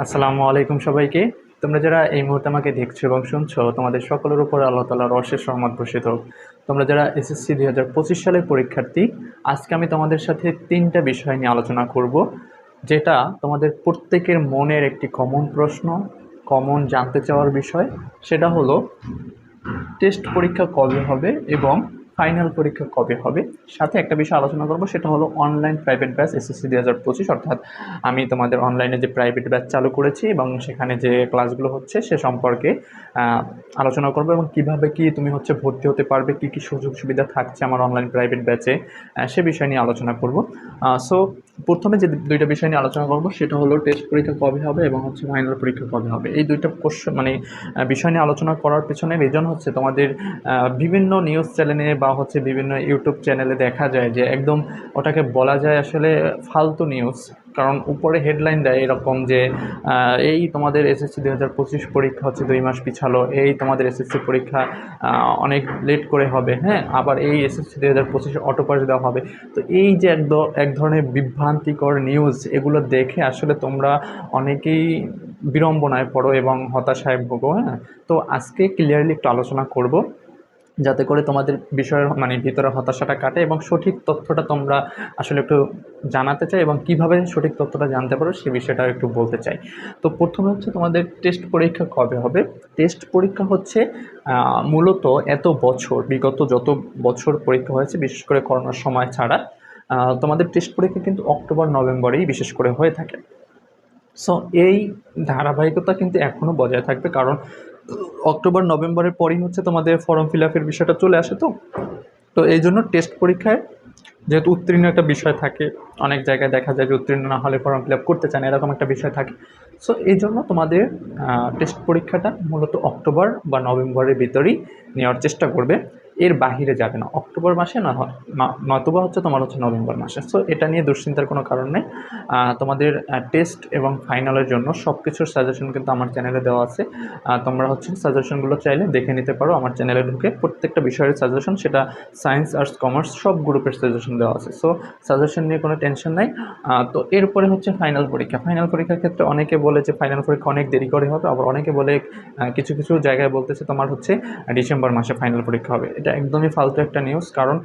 আসসালামু আলাইকুম সবাইকে। তোমরা যারা এই মুহূর্তে আমাকে দেখছো এবং শুনছো, তোমাদের সকলের উপর আল্লাহ তাআলার অশেষ রহমত বর্ষিত হোক। তোমরা যারা এসএসসি 2025 সালের পরীক্ষার্থী, আজকে আমি তোমাদের সাথে 3টা বিষয় নিয়ে আলোচনা করব, যেটা তোমাদের প্রত্যেকের মনের একটি কমন প্রশ্ন, কমন জানতে চাওয়ার বিষয়। সেটা হলো টেস্ট পরীক্ষা কবে হবে এবং ফাইনাল পরীক্ষা কবে হবে। সাথে একটা বিষয় আলোচনা করব, সেটা হলো অনলাইন প্রাইভেট ব্যাচ এসএসসি 2025, অর্থাৎ আমি তোমাদের অনলাইনে যে প্রাইভেট ব্যাচ চালু করেছি এবং সেখানে যে ক্লাসগুলো হচ্ছে সে সম্পর্কে আলোচনা করব, এবং কিভাবে কি তুমি হচ্ছে ভর্তি হতে পারবে, কি কি সুযোগ সুবিধা থাকছে আমার অনলাইন প্রাইভেট ব্যাচে, সে বিষয় নিয়ে আলোচনা করব। সো প্রথমে যে দুইটা বিষয় নিয়ে আলোচনা করব সেটা হলো টেস্ট পরীক্ষা কবে হবে এবং হচ্ছে ফাইনাল পরীক্ষা কবে হবে। এই দুইটা কোশ্চেন বিষয় নিয়ে আলোচনা করার পেছনে রিজন হচ্ছে, তোমাদের বিভিন্ন নিউজ চ্যানেলে বা হচ্ছে বিভিন্ন ইউটিউব চ্যানেলে দেখা যায় যে একদম ওটাকে বলা যায় আসলে ফালতু নিউজ। কারণ উপরে হেডলাইন দেয় এরকম যে এই তোমাদের এসএসসি 2025 পরীক্ষা হচ্ছে 2 মাস পিছালো, এই তোমাদের এসএসসি পরীক্ষা অনেক লেট করে হবে, হ্যাঁ, আবার এই এসএসসি 2025 অটো পাস দেওয়া হবে। তো এই যে এক ধরনের বিভ্রান্তিকর নিউজ, এগুলো দেখে আসলে তোমরা অনেকেই বিড়ম্বনায় পড়ো এবং হতাশায় ভোগো। হ্যাঁ, তো আজকে ক্লিয়ারলি একটু আলোচনা করব, যাতে করে তোমাদের বিষয়ের ভিতরে হতাশাটা কাটে এবং সঠিক তথ্যটা তোমরা আসলে একটু জানাতে চাই, এবং কিভাবে সঠিক তথ্যটা জানতে পারো সে বিষয়টা একটু বলতে চাই। তো প্রথমে হচ্ছে তোমাদের টেস্ট পরীক্ষা কবে হবে। টেস্ট পরীক্ষা হচ্ছে মূলত বিগত যত বছর পরীক্ষা হয়েছে, বিশেষ করে করোনার সময় ছাড়া, তোমাদের টেস্ট পরীক্ষা কিন্তু অক্টোবর নভেম্বরেই বিশেষ করে হয়ে থাকে। সো এই ধারাবাহিকতা কিন্তু এখনও বজায় থাকবে, কারণ অক্টোবর নভেম্বরের পরই হচ্ছে তোমাদের ফর্ম ফিল আপের বিষয়টা চলে আসে। তো তো এই জন্য টেস্ট পরীক্ষায় যেহেতু উত্তীর্ণ একটা বিষয় থাকে, অনেক জায়গায় দেখা যায় যে উত্তীর্ণ না হলে ফর্ম ফিল আপ করতে চান, এরকম একটা বিষয় থাকে। সো এই জন্য তোমাদের টেস্ট পরীক্ষাটা মূলত অক্টোবর বা নভেম্বরের ভিতরেই নেওয়ার চেষ্টা করবে, এর বাহিরে যাবে না। অক্টোবর মাসে নয়তোবা হচ্ছে তোমার হচ্ছে নভেম্বর মাসে। সো এটা নিয়ে দুশ্চিন্তার কোনো কারণ নেই। তোমাদের টেস্ট এবং ফাইনালের জন্য সব কিছুর সাজেশন কিন্তু আমার চ্যানেলে দেওয়া আছে। তোমরা হচ্ছে সাজেশনগুলো চাইলে দেখে নিতে পারো আমার চ্যানেলে ঢুকে। প্রত্যেকটা বিষয়ের সাজেশন, সেটা সায়েন্স, আর্টস, কমার্স সব গ্রুপের সাজেশন দেওয়া আছে। সো সাজেশন নিয়ে কোনো টেনশন নাই। তো এরপরে হচ্ছে ফাইনাল পরীক্ষা। ফাইনাল পরীক্ষার ক্ষেত্রে অনেকে বলে যে ফাইনাল পরীক্ষা অনেক দেরি করে হবে, আবার অনেকে বলে কিছু কিছু জায়গায় বলতেছে তোমার হচ্ছে ডিসেম্বর মাসে ফাইনাল পরীক্ষা হবে। এটা একদমই ফালতু একটা নিউজ, কারণ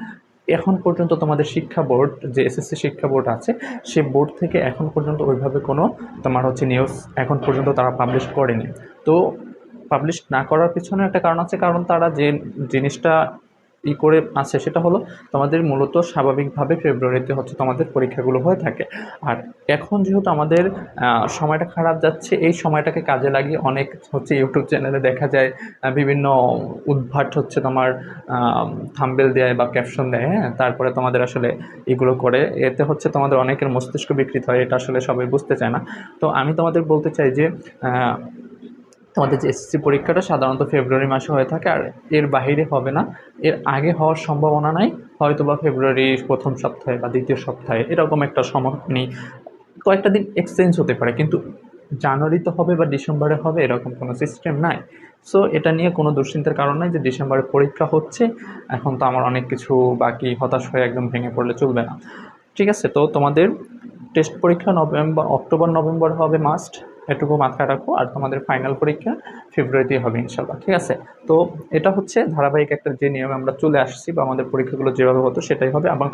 এখন পর্যন্ত তোমাদের শিক্ষা বোর্ড, যে এসএসসি শিক্ষা বোর্ড আছে, সে বোর্ড থেকে এখন পর্যন্ত ওইভাবে কোনো তোমার হচ্ছে নিউজ এখন পর্যন্ত তারা পাবলিশ করেনি। তো পাবলিশ না করার পিছনে একটা কারণ আছে, কারণ তারা যে জিনিসটা করে আছে সেটা হলো, তোমাদের মূলত স্বাভাবিকভাবে ফেব্রুয়ারিতে হচ্ছে তোমাদের পরীক্ষাগুলো হয়ে থাকে। আর এখন যেহেতু আমাদের সময়টা খারাপ যাচ্ছে, এই সময়টাকে কাজে লাগিয়ে অনেক হচ্ছে ইউটিউব চ্যানেলে দেখা যায় বিভিন্ন উদ্ভাট হচ্ছে তোমার থাম্বনেল দেয় বা ক্যাপশন দেয়, হ্যাঁ, তারপরে তোমাদের আসলে এগুলো করে, এতে হচ্ছে তোমাদের অনেকের মস্তিষ্ক বিকৃত হয়, এটা আসলে সবাই বুঝতে চায় না। তো আমি তোমাদের বলতে চাই যে তোমাদের যে এসএসসি পরীক্ষাটা সাধারণত ফেব্রুয়ারি মাসে হয়ে থাকে, আর এর বাইরে হবে না। এর আগে হওয়ার সম্ভাবনা নাই, হয়তো বা ফেব্রুয়ারির প্রথম সপ্তাহে বা দ্বিতীয় সপ্তাহে এরকম একটা সময় কয়েকটা দিন এক্সচেঞ্জ হতে পারে, কিন্তু জানুয়ারিতে হবে বা ডিসেম্বরে হবে এরকম কোনো সিস্টেম নাই। সো এটা নিয়ে কোনো দুশ্চিন্তার কারণ নাই যে ডিসেম্বরে পরীক্ষা হচ্ছে, এখন তো আমার অনেক কিছু বাকি, হতাশ হয়ে একদম ভেঙে পড়লে চলবে না। ঠিক আছে, তো তোমাদের টেস্ট পরীক্ষা অক্টোবর নভেম্বর হবে মাস্ট, এটুকু মাথায় রাখো। আর তোমাদের ফাইনাল পরীক্ষা ফেব্রুয়ারিতেই হবে ইনশাল্লাহ। ঠিক আছে, তো এটা হচ্ছে ধারাবাহিক একটা যে নিয়মে আমরা চলে আসছি, বা আমাদের পরীক্ষাগুলো যেভাবে হতো সেটাই হবে। এবং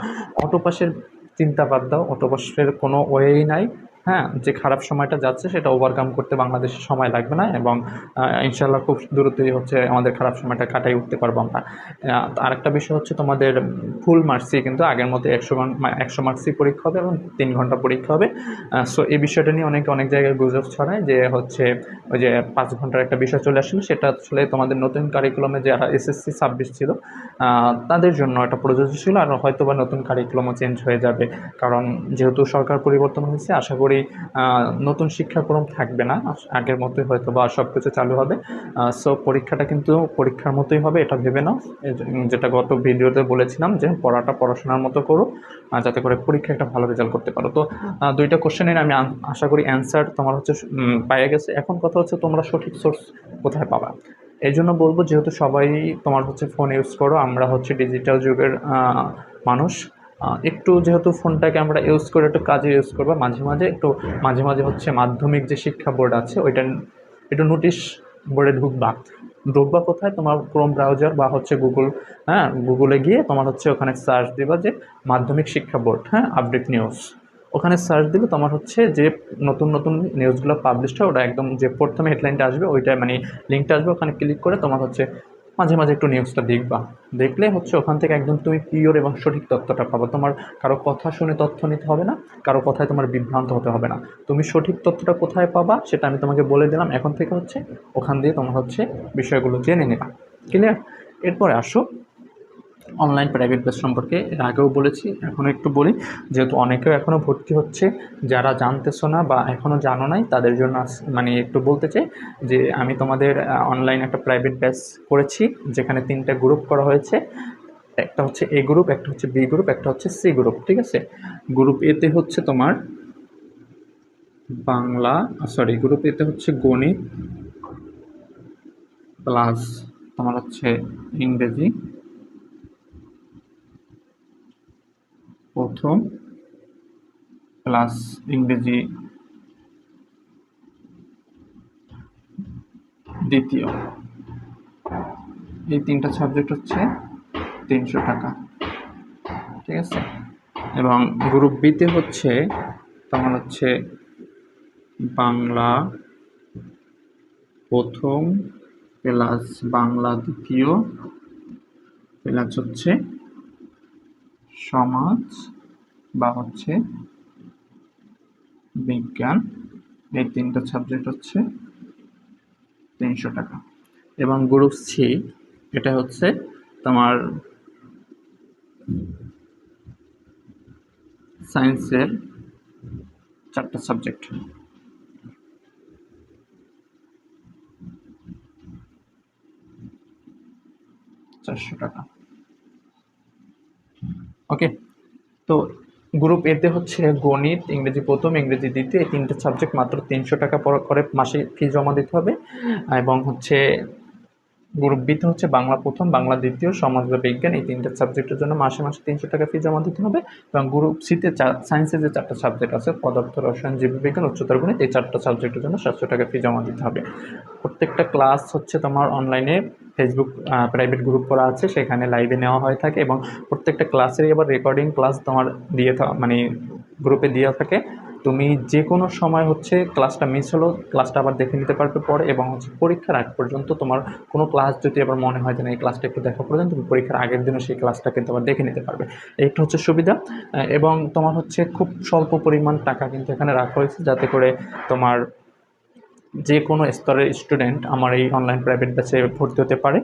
অটো পাসের চিন্তা বাদ দাও, অটো পাসের কোনো ওয়েই নাই। হ্যাঁ, যে খারাপ সময়টা যাচ্ছে সেটা ওভারকাম করতে বাংলাদেশের সময় লাগবে না, এবং ইনশাল্লাহ খুব দ্রুতই হচ্ছে আমাদের খারাপ সময়টা কাটাই উঠতে পারবো আমরা। আরেকটা বিষয় হচ্ছে, তোমাদের ফুল মার্কসই কিন্তু আগের মতো 100 মার্কসই পরীক্ষা হবে এবং 3 ঘন্টা পরীক্ষা হবে। সো এই বিষয়টা নিয়ে অনেক জায়গায় গুজব ছড়ায় যে হচ্ছে ওই যে 5 ঘন্টার একটা বিষয় চলে আসলে, সেটা আসলে তোমাদের নতুন কারিকুলামে যারা এসএসসি 26 ছিল তাদের জন্য এটা প্রযোজ্য ছিল, আর হয়তো বা নতুন কারিকুলামও চেঞ্জ হয়ে যাবে। কারণ যেহেতু সরকার পরিবর্তন হয়েছে, আশা করি নতুন শিক্ষাক্রম থাকবে না, আগের মতোই হয়তো বা সব কিছু চালু হবে। সো পরীক্ষাটা কিন্তু পরীক্ষার মতোই হবে, এটা ভেবে নাও। যেটা গত ভিডিওতে বলেছিলাম যে পড়াশোনার মতো করো, যাতে করে পরীক্ষা একটা ভালো রেজাল্ট করতে পারো। তো দুইটা কোশ্চেনের আমি আশা করি অ্যান্সার তোমার হচ্ছে পাইয়া গেছে। এখন কথা হচ্ছে তোমরা সঠিক সোর্স কোথায় পাবা। এই জন্য বলবো, যেহেতু সবাই তোমার হচ্ছে ফোন ইউজ করো, আমরা হচ্ছে ডিজিটাল যুগের মানুষ, একটু যেহেতু ফোনটাকে আমরা ইউজ করে একটু কাজে ইউজ করবো, মাঝে মাঝে একটু মাঝে মাঝে হচ্ছে মাধ্যমিক যে শিক্ষা বোর্ড আছে ওইটা একটু নোটিশ বোর্ডে ঢুকবা কোথায়, তোমার ক্রোম ব্রাউজার বা হচ্ছে গুগল, হ্যাঁ গুগলে গিয়ে তোমার হচ্ছে ওখানে সার্চ দিবা যে মাধ্যমিক শিক্ষা বোর্ড, হ্যাঁ আপডেট নিউজ, ওখানে সার্চ দিলে তোমার হচ্ছে যে নতুন নতুন নিউজগুলো পাবলিশ হয় ওটা একদম যে প্রথমে হেডলাইনটা আসবে ওইটা মানে লিঙ্কটা আসবে, ওখানে ক্লিক করে তোমার হচ্ছে মাঝে মাঝে একটু নিউজটা দেখবা, দেখলে হচ্ছে ওখান থেকে একদম তুমি পিওর এবং সঠিক তথ্যটা পাবো। তোমার কারো কথা শুনে তথ্য নিতে হবে না, কারো কথায় তোমার বিভ্রান্ত হতে হবে না। তুমি সঠিক তথ্যটা কোথায় পাবা সেটা আমি তোমাকে বলে দিলাম, এখন থেকে হচ্ছে ওখান দিয়ে তোমার হচ্ছে বিষয়গুলো জেনে নেবা। ক্লিয়ার? এরপরে আসো অনলাইন প্রাইভেট ব্যাচ সম্পর্কে। এর আগেও বলেছি, এখনও একটু বলি, যেহেতু অনেকেও এখনও ভর্তি হচ্ছে, যারা জানতেছো না বা এখনও জানো নাই তাদের জন্য মানে একটু বলতে চাই যে আমি তোমাদের অনলাইন একটা প্রাইভেট ব্যাচ করেছি, যেখানে 3টা গ্রুপ করা হয়েছে। একটা হচ্ছে এ গ্রুপ, একটা হচ্ছে বি গ্রুপ, একটা হচ্ছে সি গ্রুপ। ঠিক আছে? গ্রুপ এতে হচ্ছে তোমার বাংলা, গ্রুপ এতে হচ্ছে গণিত প্লাস তোমার হচ্ছে ইংরেজি প্রথম প্লাস ইংরেজি দ্বিতীয়, এই 3টা সাবজেক্ট হচ্ছে 300 টাকা। ঠিক আছে? এবং গ্রুপ বিতে হচ্ছে তোমার হচ্ছে বাংলা প্রথম প্লাস বাংলা দ্বিতীয় প্লাস হচ্ছে সমাজ বা হচ্ছে বিজ্ঞান, এই 3টা সাবজেক্ট হচ্ছে 300 টাকা। এবং গ্রুপ সি এটা হচ্ছে তোমার সায়েন্সের 4টা সাবজেক্ট, 400 টাকা। ওকে, তো গ্রুপ এতে হচ্ছে গণিত, ইংরেজি প্রথম, ইংরেজি দ্বিতীয়, এই 3টে সাবজেক্ট মাত্র 300 টাকা করে মাসে ফি জমা দিতে হবে। এবং হচ্ছে গ্রুপ বিতে হচ্ছে বাংলা প্রথম, বাংলা দ্বিতীয়, সমাজ বা বিজ্ঞান, এই 3টে সাবজেক্টের জন্য মাসে মাসে 300 টাকা ফি জমা দিতে হবে। এবং গ্রুপ সিতে সায়েন্সের যে 4টা সাবজেক্ট আছে, পদার্থ, রসায়ন, জীববিজ্ঞান, উচ্চতর গণিত, এই 4টা সাবজেক্টের জন্য 700 টাকা ফি জমা দিতে হবে। প্রত্যেকটা ক্লাস হচ্ছে তোমার অনলাইনে ফেসবুক প্রাইভেট গ্রুপ করা আছে, সেখানে লাইভে নেওয়া হয়ে থাকে, এবং প্রত্যেকটা ক্লাসেরই আবার রেকর্ডিং ক্লাস তোমার মানে গ্রুপে দেওয়া থাকে। তুমি যে কোনো সময় হচ্ছে ক্লাসটা মিস হলো ক্লাসটা আবার দেখে নিতে পারবে পরে, এবং হচ্ছে পরীক্ষার আগ পর্যন্ত তোমার কোনো ক্লাস যদি আবার মনে হয় যে না এই ক্লাসটা একটু দেখা প্রয়োজন, তুমি পরীক্ষার আগের দিনও সেই ক্লাসটা কিন্তু আবার দেখে নিতে পারবে। এইটা হচ্ছে সুবিধা। এবং তোমার হচ্ছে খুব স্বল্প পরিমাণ টাকা কিন্তু এখানে রাখা হয়েছে, যাতে করে তোমার যে কোনো স্তরের স্টুডেন্ট আমার এই অনলাইন প্রাইভেট ব্যাচে ভর্তি হতে পারে।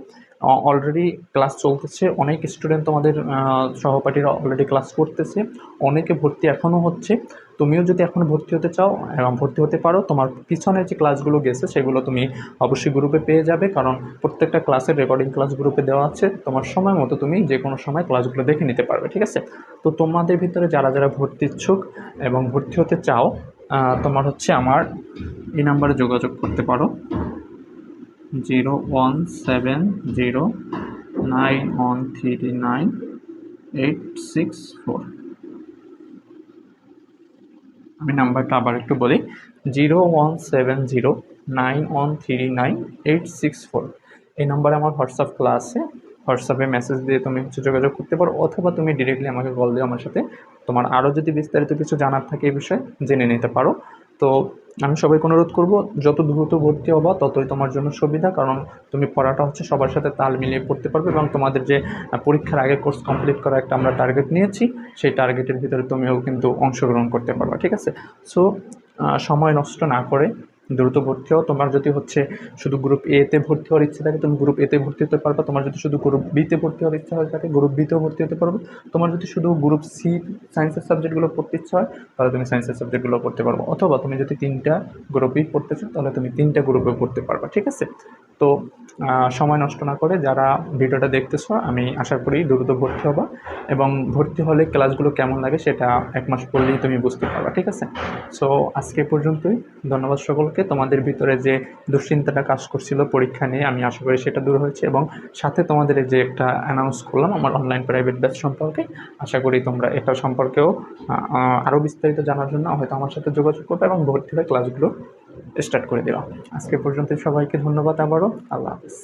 অলরেডি ক্লাস চলতেছে, অনেক স্টুডেন্ট তোমাদের সহপাঠীরা অলরেডি ক্লাস করতেছে, অনেকে ভর্তি এখনও হচ্ছে। তুমিও যদি এখনও ভর্তি হতে চাও এবং ভর্তি হতে পারো, তোমার পিছনে যে ক্লাসগুলো গেছে সেগুলো তুমি অবশ্যই গ্রুপে পেয়ে যাবে, কারণ প্রত্যেকটা ক্লাসের রেকর্ডিং ক্লাস গ্রুপে দেওয়া আছে। তোমার সময় মতো তুমি যে কোনো সময় ক্লাসগুলো দেখে নিতে পারবে। ঠিক আছে? তো তোমাদের ভিতরে যারা যারা ভর্তি ইচ্ছুক এবং ভর্তি হতে চাও, তোমার হচ্ছে আমার এই নাম্বারে যোগাযোগ করতে পারো, 017091398864। আমি নাম্বারটা আবার একটু বলি, 017091398864। এই নাম্বারে আমার হোয়াটসঅ্যাপ খোলা আছে, হোয়াটসঅ্যাপে মেসেজ দিয়ে তুমি হচ্ছে যোগাযোগ করতে পারো, অথবা তুমি ডিরেক্টলি আমাকে কল দিয়ে আমার সাথে তোমার আরও যদি বিস্তারিত কিছু জানার থাকে এই বিষয়ে জেনে নিতে পারো। তো আমি সবাইকে অনুরোধ করব, যত দ্রুত ভর্তি হবা ততই তোমার জন্য সুবিধা, কারণ তুমি পড়াটা হচ্ছে সবার সাথে তাল মিলিয়ে পড়তে পারবে, এবং তোমাদের যে পরীক্ষার আগে কোর্স কমপ্লিট করা একটা আমরা টার্গেট নিয়েছি, সেই টার্গেটের ভিতরে তুমিও কিন্তু অংশগ্রহণ করতে পারবা। ঠিক আছে? সো সময় নষ্ট না করে দ্রুত ভর্তি হও। তোমার যদি হচ্ছে শুধু গ্রুপ এতে ভর্তি হওয়ার ইচ্ছা থাকে তুমি গ্রুপ এতে ভর্তি হতে পারবে, তোমার যদি শুধু গ্রুপ বিতে ভর্তি হওয়ার ইচ্ছা হয়ে থাকে গ্রুপ বিতেও ভর্তি হতে পারবে, তোমার যদি শুধু গ্রুপ সি সায়েন্সের সাবজেক্টগুলো পড়তে ইচ্ছা হয় তাহলে তুমি সায়েন্সের সাবজেক্টগুলো পড়তে পারবো, অথবা তুমি যদি 3টা গ্রুপই পড়তে চাও তাহলে তুমি 3টা গ্রুপে পড়তে পারবা। ঠিক আছে? তো সময় নষ্ট না করে যারা ভিডিওটা দেখতেছো, আমি আশা করি দ্রুত ভর্তি হবা, এবং ভর্তি হলে ক্লাসগুলো কেমন লাগে সেটা 1 মাস পড়লেই তুমি বুঝতে পারবা, ঠিক আছে? সো আজকে পর্যন্তই। ধন্যবাদ সকলকে। তোমাদের ভিতরে যে দুশ্চিন্তাটা কাজ করছিল পরীক্ষা নিয়ে, আমি আশা করি সেটা দূর হয়েছে, এবং সাথে তোমাদের এই যে একটা অ্যানাউন্স করলাম আমার অনলাইন প্রাইভেট ব্যাচ সম্পর্কে, আশা করি তোমরা এটা সম্পর্কেও আরও বিস্তারিত জানার জন্য হয়তো আমার সাথে যোগাযোগ করবে এবং ভর্তি হয়ে ক্লাসগুলো স্টার্ট করে দেওয়া। আজকে পর্যন্ত সবাইকে ধন্যবাদ আবারও। আল্লাহ হাফিজ।